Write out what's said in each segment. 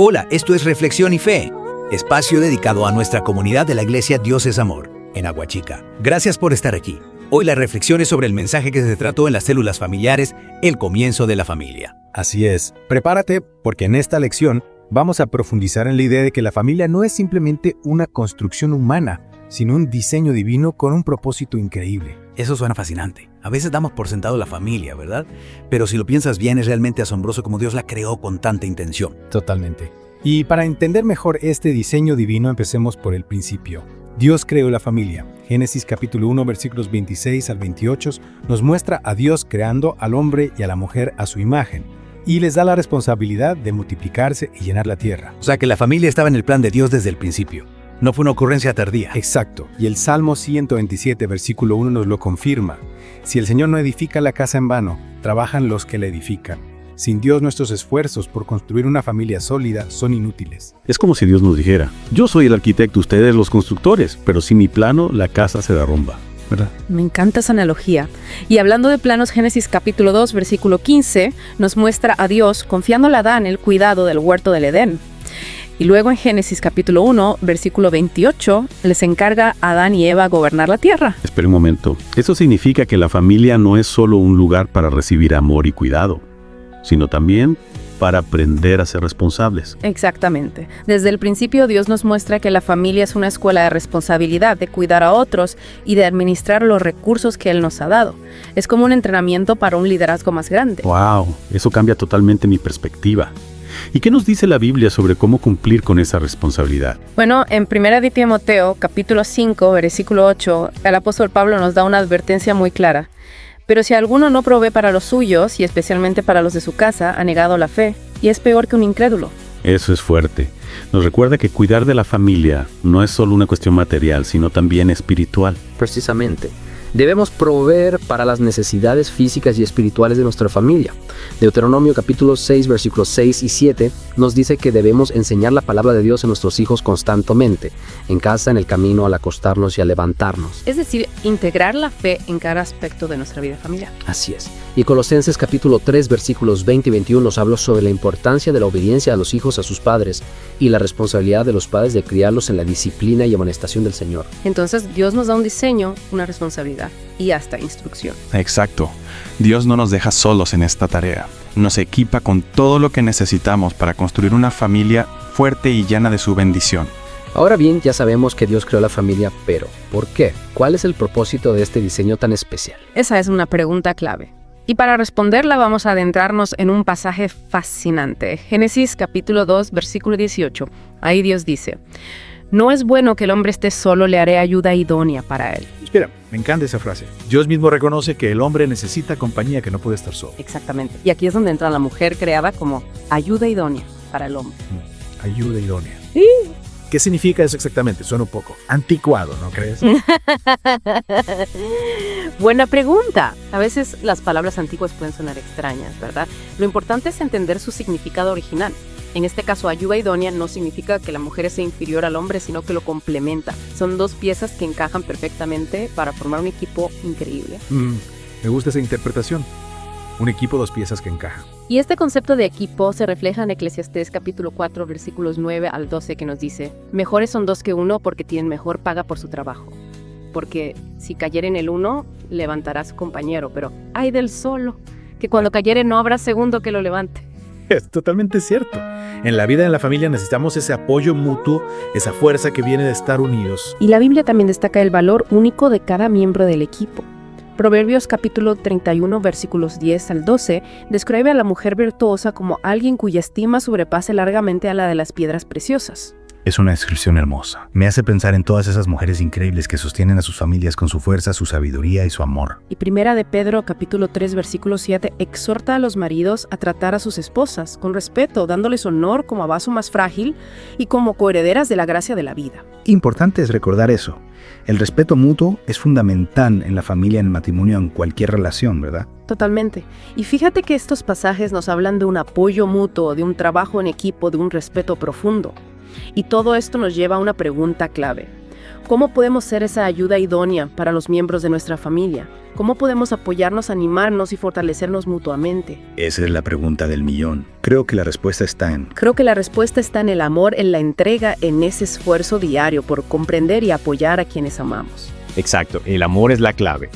Hola, esto es Reflexión y Fe, espacio dedicado a nuestra comunidad de la Iglesia Dios es Amor, en Aguachica. Gracias por estar aquí. Hoy la reflexión es sobre el mensaje que se trató en las células familiares, el comienzo de la familia. Así es, prepárate porque en esta lección vamos a profundizar en la idea de que la familia no es simplemente una construcción humana, sino un diseño divino con un propósito increíble. Eso suena fascinante. A veces damos por sentado la familia, ¿verdad? Pero si lo piensas bien, es realmente asombroso cómo Dios la creó con tanta intención. Totalmente. Y para entender mejor este diseño divino, empecemos por el principio. Dios creó la familia. Génesis capítulo 1, versículos 26 al 28 nos muestra a Dios creando al hombre y a la mujer a su imagen, y les da la responsabilidad de multiplicarse y llenar la tierra. O sea que la familia estaba en el plan de Dios desde el principio. No fue una ocurrencia tardía. Exacto. Y el Salmo 127, versículo 1 nos lo confirma. Si el Señor no edifica la casa en vano, trabajan los que la edifican. Sin Dios, nuestros esfuerzos por construir una familia sólida son inútiles. Es como si Dios nos dijera, yo soy el arquitecto, ustedes los constructores, pero sin mi plano la casa se derrumba, ¿verdad? Me encanta esa analogía. Y hablando de planos, Génesis capítulo 2, versículo 15, nos muestra a Dios confiándole a Adán el cuidado del huerto del Edén. Y luego en Génesis capítulo 1, versículo 28, les encarga a Adán y Eva gobernar la tierra. Espera un momento, eso significa que la familia no es solo un lugar para recibir amor y cuidado, sino también para aprender a ser responsables. Exactamente. Desde el principio Dios nos muestra que la familia es una escuela de responsabilidad, de cuidar a otros y de administrar los recursos que Él nos ha dado. Es como un entrenamiento para un liderazgo más grande. ¡Wow! Eso cambia totalmente mi perspectiva. ¿Y qué nos dice la Biblia sobre cómo cumplir con esa responsabilidad? Bueno, en 1 de Timoteo, capítulo 5, versículo 8, el apóstol Pablo nos da una advertencia muy clara. Pero si alguno no provee para los suyos, y especialmente para los de su casa, ha negado la fe, y es peor que un incrédulo. Eso es fuerte. Nos recuerda que cuidar de la familia no es solo una cuestión material, sino también espiritual. Precisamente. Debemos proveer para las necesidades físicas y espirituales de nuestra familia. Deuteronomio capítulo 6, versículos 6 y 7 nos dice que debemos enseñar la palabra de Dios a nuestros hijos constantemente, en casa, en el camino, al acostarnos y al levantarnos. Es decir, integrar la fe en cada aspecto de nuestra vida familiar. Así es. Y Colosenses capítulo 3, versículos 20 y 21 nos habla sobre la importancia de la obediencia a los hijos a sus padres y la responsabilidad de los padres de criarlos en la disciplina y amonestación del Señor. Entonces, Dios nos da un diseño, una responsabilidad y hasta instrucción. Exacto. Dios no nos deja solos en esta tarea. Nos equipa con todo lo que necesitamos para construir una familia fuerte y llena de su bendición. Ahora bien, ya sabemos que Dios creó la familia, pero ¿por qué? ¿Cuál es el propósito de este diseño tan especial? Esa es una pregunta clave. Y para responderla vamos a adentrarnos en un pasaje fascinante. Génesis capítulo 2, versículo 18. Ahí Dios dice: no es bueno que el hombre esté solo, le haré ayuda idónea para él. Espera, me encanta esa frase. Dios mismo reconoce que el hombre necesita compañía, que no puede estar solo. Exactamente. Y aquí es donde entra la mujer creada como ayuda idónea para el hombre. Ayuda idónea. Sí. ¿Qué significa eso exactamente? Suena un poco anticuado, ¿no crees? Buena pregunta. A veces las palabras antiguas pueden sonar extrañas, ¿verdad? Lo importante es entender su significado original. En este caso, ayuda idónea no significa que la mujer sea inferior al hombre, sino que lo complementa. Son dos piezas que encajan perfectamente para formar un equipo increíble. Me gusta esa interpretación. Un equipo, dos piezas que encajan. Y este concepto de equipo se refleja en Eclesiastés capítulo 4, versículos 9 al 12, que nos dice: mejores son dos que uno porque tienen mejor paga por su trabajo. Porque si cayere en el uno, levantará a su compañero, pero ay del solo, que cuando cayere no habrá segundo que lo levante. Es totalmente cierto. En la vida de la familia necesitamos ese apoyo mutuo, esa fuerza que viene de estar unidos. Y la Biblia también destaca el valor único de cada miembro del equipo. Proverbios capítulo 31, versículos 10 al 12, describe a la mujer virtuosa como alguien cuya estima sobrepase largamente a la de las piedras preciosas. Es una descripción hermosa. Me hace pensar en todas esas mujeres increíbles que sostienen a sus familias con su fuerza, su sabiduría y su amor. Y Primera de Pedro, capítulo 3, versículo 7, exhorta a los maridos a tratar a sus esposas con respeto, dándoles honor como a vaso más frágil y como coherederas de la gracia de la vida. Importante es recordar eso. El respeto mutuo es fundamental en la familia, en el matrimonio, en cualquier relación, ¿verdad? Totalmente. Y fíjate que estos pasajes nos hablan de un apoyo mutuo, de un trabajo en equipo, de un respeto profundo. Y todo esto nos lleva a una pregunta clave. ¿Cómo podemos ser esa ayuda idónea para los miembros de nuestra familia? ¿Cómo podemos apoyarnos, animarnos y fortalecernos mutuamente? Esa es la pregunta del millón. Creo que la respuesta está en... Creo que la respuesta está en el amor, en la entrega, en ese esfuerzo diario por comprender y apoyar a quienes amamos. Exacto, el amor es la clave.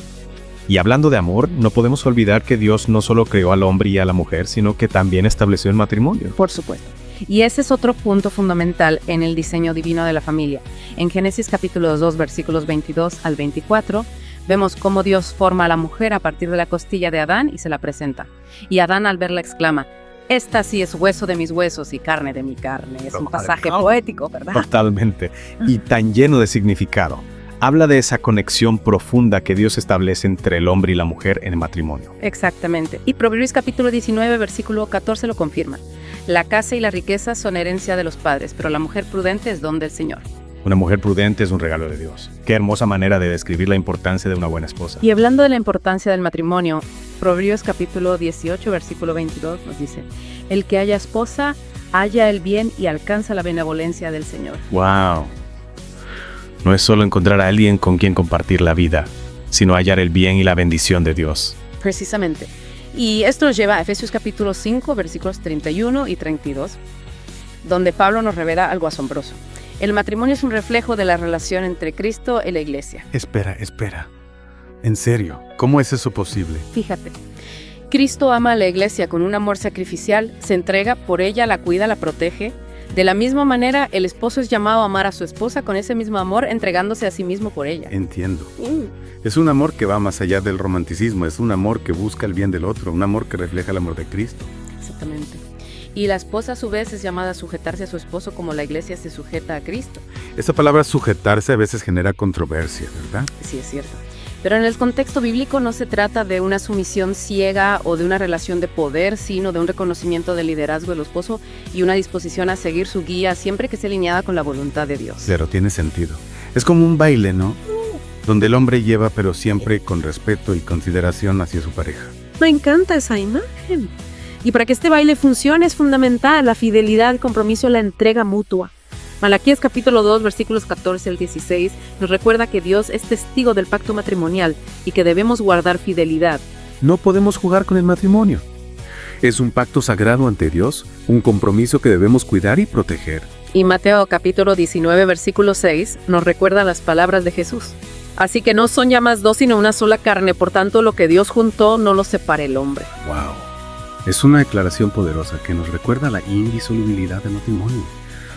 Y hablando de amor, no podemos olvidar que Dios no solo creó al hombre y a la mujer, sino que también estableció el matrimonio. Por supuesto. Y ese es otro punto fundamental en el diseño divino de la familia. En Génesis capítulo 2, versículos 22 al 24, vemos cómo Dios forma a la mujer a partir de la costilla de Adán y se la presenta. Y Adán al verla exclama, esta sí es hueso de mis huesos y carne de mi carne. Es un pasaje poético, ¿verdad? Totalmente. Y tan lleno de significado. Habla de esa conexión profunda que Dios establece entre el hombre y la mujer en el matrimonio. Exactamente. Y Proverbios capítulo 19, versículo 14 lo confirma. La casa y la riqueza son herencia de los padres, pero la mujer prudente es don del Señor. Una mujer prudente es un regalo de Dios. Qué hermosa manera de describir la importancia de una buena esposa. Y hablando de la importancia del matrimonio, Proverbios capítulo 18, versículo 22 nos dice, el que haya esposa, halla el bien y alcanza la benevolencia del Señor. ¡Wow! No es solo encontrar a alguien con quien compartir la vida, sino hallar el bien y la bendición de Dios. Precisamente. Y esto nos lleva a Efesios capítulo 5, versículos 31 y 32, donde Pablo nos revela algo asombroso. El matrimonio es un reflejo de la relación entre Cristo y la iglesia. Espera. En serio, ¿cómo es eso posible? Fíjate, Cristo ama a la iglesia con un amor sacrificial, se entrega por ella, la cuida, la protege. De la misma manera, el esposo es llamado a amar a su esposa con ese mismo amor, entregándose a sí mismo por ella. Entiendo. Es un amor que va más allá del romanticismo, es un amor que busca el bien del otro, un amor que refleja el amor de Cristo. Exactamente. Y la esposa a su vez es llamada a sujetarse a su esposo como la iglesia se sujeta a Cristo. Esa palabra sujetarse a veces genera controversia, ¿verdad? Sí, es cierto. Pero en el contexto bíblico no se trata de una sumisión ciega o de una relación de poder, sino de un reconocimiento del liderazgo del esposo y una disposición a seguir su guía siempre que esté alineada con la voluntad de Dios. Pero tiene sentido. Es como un baile, ¿no? Donde el hombre lleva, pero siempre con respeto y consideración hacia su pareja. Me encanta esa imagen. Y para que este baile funcione es fundamental la fidelidad, el compromiso, la entrega mutua. Malaquías capítulo 2, versículos 14 al 16, nos recuerda que Dios es testigo del pacto matrimonial y que debemos guardar fidelidad. No podemos jugar con el matrimonio. Es un pacto sagrado ante Dios, un compromiso que debemos cuidar y proteger. Y Mateo capítulo 19, versículo 6, nos recuerda las palabras de Jesús. Así que no son ya más dos sino una sola carne, por tanto lo que Dios juntó no lo separe el hombre. ¡Wow! Es una declaración poderosa que nos recuerda la indisolubilidad del matrimonio.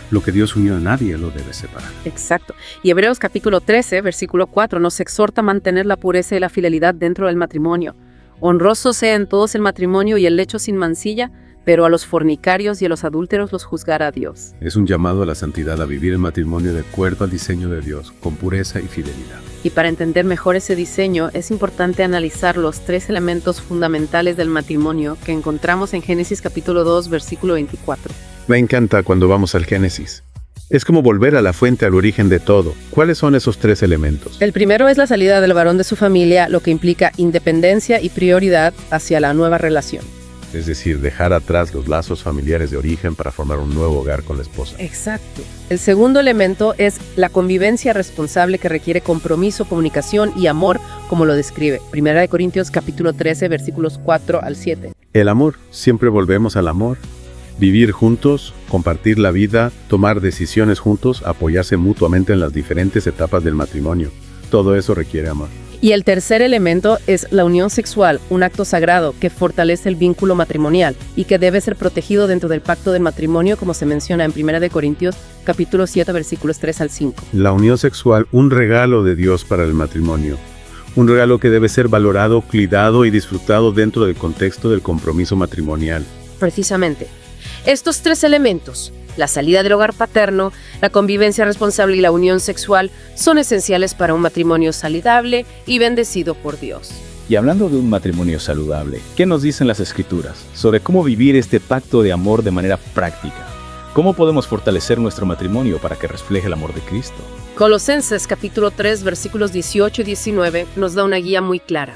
Lo que Dios unió a nadie lo debe separar. Exacto. Y Hebreos capítulo 13, versículo 4, nos exhorta a mantener la pureza y la fidelidad dentro del matrimonio. Honroso sea en todos el matrimonio y el lecho sin mancilla, pero a los fornicarios y a los adúlteros los juzgará Dios. Es un llamado a la santidad, a vivir el matrimonio de acuerdo al diseño de Dios, con pureza y fidelidad. Y para entender mejor ese diseño, es importante analizar los 3 elementos fundamentales del matrimonio que encontramos en Génesis capítulo 2, versículo 24. Me encanta cuando vamos al Génesis. Es como volver a la fuente, al origen de todo. ¿Cuáles son esos 3 elementos? El primero es la salida del varón de su familia, lo que implica independencia y prioridad hacia la nueva relación. Es decir, dejar atrás los lazos familiares de origen para formar un nuevo hogar con la esposa. Exacto. El segundo elemento es la convivencia responsable que requiere compromiso, comunicación y amor, como lo describe 1 Corintios capítulo 13, versículos 4 al 7. El amor, siempre volvemos al amor. Vivir juntos, compartir la vida, tomar decisiones juntos, apoyarse mutuamente en las diferentes etapas del matrimonio. Todo eso requiere amor. Y el tercer elemento es la unión sexual, un acto sagrado que fortalece el vínculo matrimonial y que debe ser protegido dentro del pacto del matrimonio, como se menciona en 1 Corintios capítulo 7, versículos 3 al 5. La unión sexual, un regalo de Dios para el matrimonio. Un regalo que debe ser valorado, cuidado y disfrutado dentro del contexto del compromiso matrimonial. Precisamente. Estos 3 elementos, la salida del hogar paterno, la convivencia responsable y la unión sexual, son esenciales para un matrimonio saludable y bendecido por Dios. Y hablando de un matrimonio saludable, ¿qué nos dicen las Escrituras sobre cómo vivir este pacto de amor de manera práctica? ¿Cómo podemos fortalecer nuestro matrimonio para que refleje el amor de Cristo? Colosenses capítulo 3, versículos 18 y 19 nos da una guía muy clara.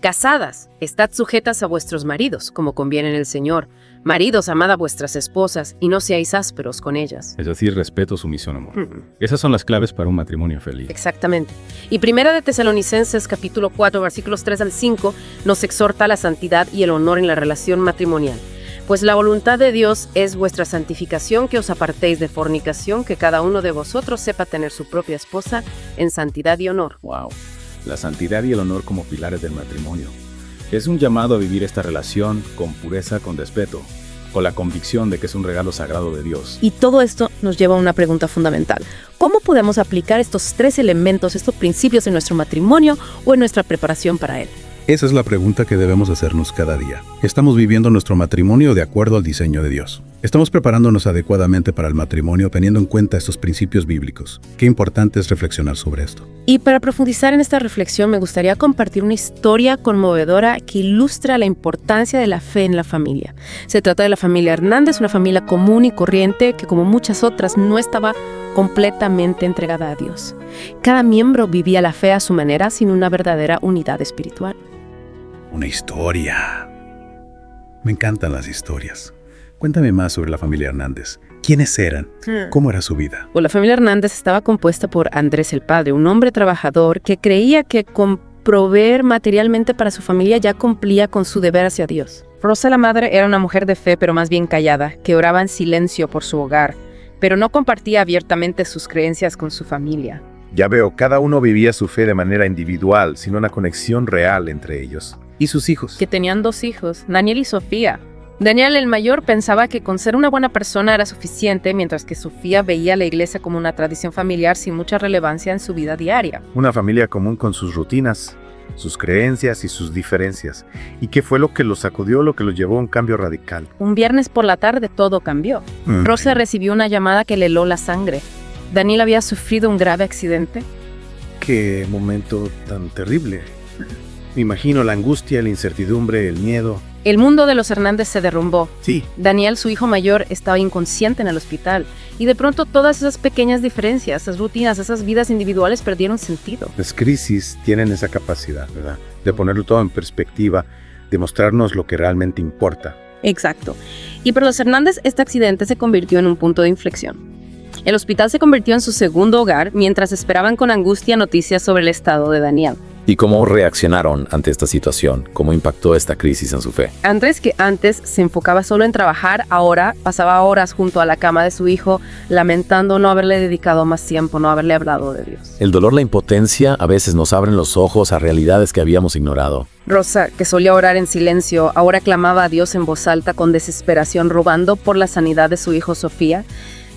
Casadas, estad sujetas a vuestros maridos, como conviene en el Señor. Maridos, amad a vuestras esposas y no seáis ásperos con ellas. Es decir, respeto, sumisión, amor. Esas son las claves para un matrimonio feliz. Exactamente. Y Primera de Tesalonicenses, capítulo 4, versículos 3 al 5, nos exhorta a la santidad y el honor en la relación matrimonial. Pues la voluntad de Dios es vuestra santificación, que os apartéis de fornicación, que cada uno de vosotros sepa tener su propia esposa en santidad y honor. Wow. La santidad y el honor como pilares del matrimonio. Es un llamado a vivir esta relación con pureza, con respeto, con la convicción de que es un regalo sagrado de Dios. Y todo esto nos lleva a una pregunta fundamental. ¿Cómo podemos aplicar estos 3 elementos, estos principios en nuestro matrimonio o en nuestra preparación para él? Esa es la pregunta que debemos hacernos cada día. ¿Estamos viviendo nuestro matrimonio de acuerdo al diseño de Dios? ¿Estamos preparándonos adecuadamente para el matrimonio teniendo en cuenta estos principios bíblicos? Qué importante es reflexionar sobre esto. Y para profundizar en esta reflexión me gustaría compartir una historia conmovedora que ilustra la importancia de la fe en la familia. Se trata de la familia Hernández, una familia común y corriente que, como muchas otras, no estaba completamente entregada a Dios. Cada miembro vivía la fe a su manera sin una verdadera unidad espiritual. Una historia. Me encantan las historias. Cuéntame más sobre la familia Hernández. ¿Quiénes eran? ¿Cómo era su vida? La familia Hernández estaba compuesta por Andrés el padre, un hombre trabajador que creía que con proveer materialmente para su familia ya cumplía con su deber hacia Dios. Rosa la madre era una mujer de fe, pero más bien callada, que oraba en silencio por su hogar, pero no compartía abiertamente sus creencias con su familia. Ya veo, cada uno vivía su fe de manera individual, sin una conexión real entre ellos. ¿Y sus hijos? Que tenían 2 hijos, Daniel y Sofía. Daniel, el mayor, pensaba que con ser una buena persona era suficiente, mientras que Sofía veía la iglesia como una tradición familiar sin mucha relevancia en su vida diaria. Una familia común con sus rutinas, sus creencias y sus diferencias. ¿Y qué fue lo que los sacudió, lo que los llevó a un cambio radical? Un viernes por la tarde todo cambió. Rosa recibió una llamada que le heló la sangre. Daniel había sufrido un grave accidente. Qué momento tan terrible. Me imagino la angustia, la incertidumbre, el miedo. El mundo de los Hernández se derrumbó. Sí. Daniel, su hijo mayor, estaba inconsciente en el hospital. Y de pronto todas esas pequeñas diferencias, esas rutinas, esas vidas individuales perdieron sentido. Las crisis tienen esa capacidad, ¿verdad? De ponerlo todo en perspectiva, de mostrarnos lo que realmente importa. Exacto. Y para los Hernández, este accidente se convirtió en un punto de inflexión. El hospital se convirtió en su segundo hogar mientras esperaban con angustia noticias sobre el estado de Daniel. ¿Y cómo reaccionaron ante esta situación? ¿Cómo impactó esta crisis en su fe? Andrés, que antes se enfocaba solo en trabajar, ahora pasaba horas junto a la cama de su hijo, lamentando no haberle dedicado más tiempo, no haberle hablado de Dios. El dolor, la impotencia, a veces nos abren los ojos a realidades que habíamos ignorado. Rosa, que solía orar en silencio, ahora clamaba a Dios en voz alta con desesperación, rogando por la sanidad de su hijo Sofía,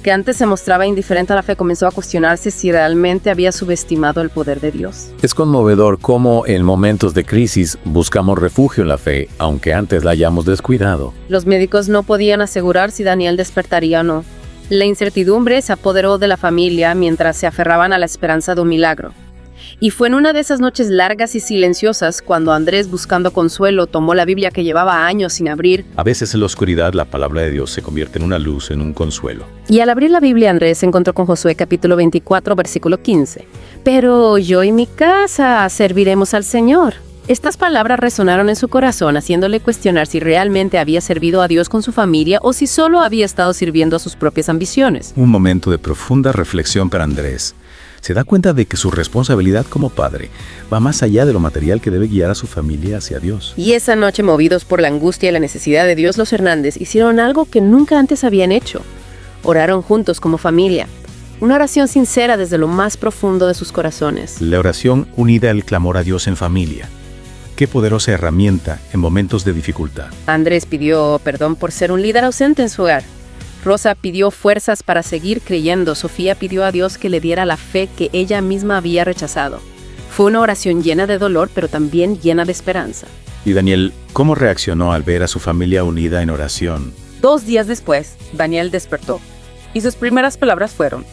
que antes se mostraba indiferente a la fe, comenzó a cuestionarse si realmente había subestimado el poder de Dios. Es conmovedor cómo en momentos de crisis buscamos refugio en la fe, aunque antes la hayamos descuidado. Los médicos no podían asegurar si Daniel despertaría o no. La incertidumbre se apoderó de la familia mientras se aferraban a la esperanza de un milagro. Y fue en una de esas noches largas y silenciosas cuando Andrés, buscando consuelo, tomó la Biblia que llevaba años sin abrir. A veces en la oscuridad la palabra de Dios se convierte en una luz, en un consuelo. Y al abrir la Biblia, Andrés se encontró con Josué capítulo 24, versículo 15. Pero yo y mi casa serviremos al Señor. Estas palabras resonaron en su corazón, haciéndole cuestionar si realmente había servido a Dios con su familia o si solo había estado sirviendo a sus propias ambiciones. Un momento de profunda reflexión para Andrés. Se da cuenta de que su responsabilidad como padre va más allá de lo material que debe guiar a su familia hacia Dios. Y esa noche, movidos por la angustia y la necesidad de Dios, los Hernández hicieron algo que nunca antes habían hecho. Oraron juntos como familia. Una oración sincera desde lo más profundo de sus corazones. La oración unida al clamor a Dios en familia. Qué poderosa herramienta en momentos de dificultad. Andrés pidió perdón por ser un líder ausente en su hogar. Rosa pidió fuerzas para seguir creyendo. Sofía pidió a Dios que le diera la fe que ella misma había rechazado. Fue una oración llena de dolor, pero también llena de esperanza. Y Daniel, ¿cómo reaccionó al ver a su familia unida en oración? 2 días después, Daniel despertó, y sus primeras palabras fueron: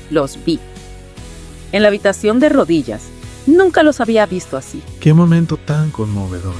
los vi. En la habitación de rodillas. Nunca los había visto así. Qué momento tan conmovedor.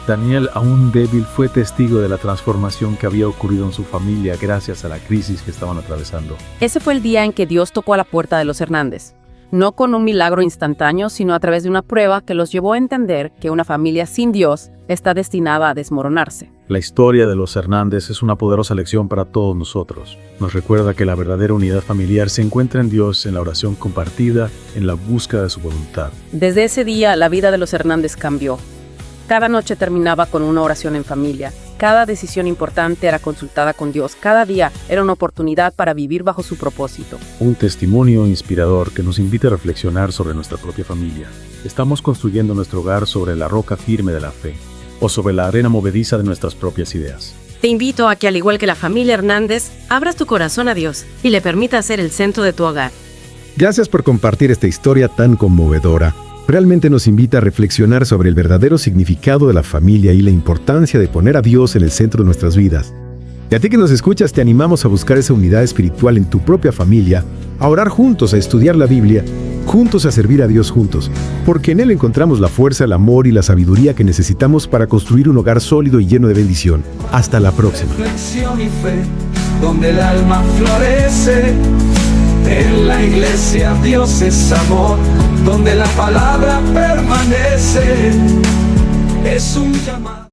Daniel, aún débil, fue testigo de la transformación que había ocurrido en su familia gracias a la crisis que estaban atravesando. Ese fue el día en que Dios tocó a la puerta de los Hernández. no con un milagro instantáneo, sino a través de una prueba que los llevó a entender que una familia sin Dios está destinada a desmoronarse. La historia de los Hernández es una poderosa lección para todos nosotros. Nos recuerda que la verdadera unidad familiar se encuentra en Dios, en la oración compartida, en la búsqueda de su voluntad. Desde ese día, la vida de los Hernández cambió. Cada noche terminaba con una oración en familia. Cada decisión importante era consultada con Dios. Cada día era una oportunidad para vivir bajo su propósito. Un testimonio inspirador que nos invita a reflexionar sobre nuestra propia familia. ¿Estamos construyendo nuestro hogar sobre la roca firme de la fe o sobre la arena movediza de nuestras propias ideas? Te invito a que, al igual que la familia Hernández, abras tu corazón a Dios y le permitas ser el centro de tu hogar. Gracias por compartir esta historia tan conmovedora. Realmente nos invita a reflexionar sobre el verdadero significado de la familia y la importancia de poner a Dios en el centro de nuestras vidas. Y a ti que nos escuchas, te animamos a buscar esa unidad espiritual en tu propia familia, a orar juntos, a estudiar la Biblia, juntos a servir a Dios juntos, porque en Él encontramos la fuerza, el amor y la sabiduría que necesitamos para construir un hogar sólido y lleno de bendición. Hasta la próxima. Reflexión y fe, donde el alma florece. En la iglesia Dios es amor, donde la palabra permanece. Es un llamado.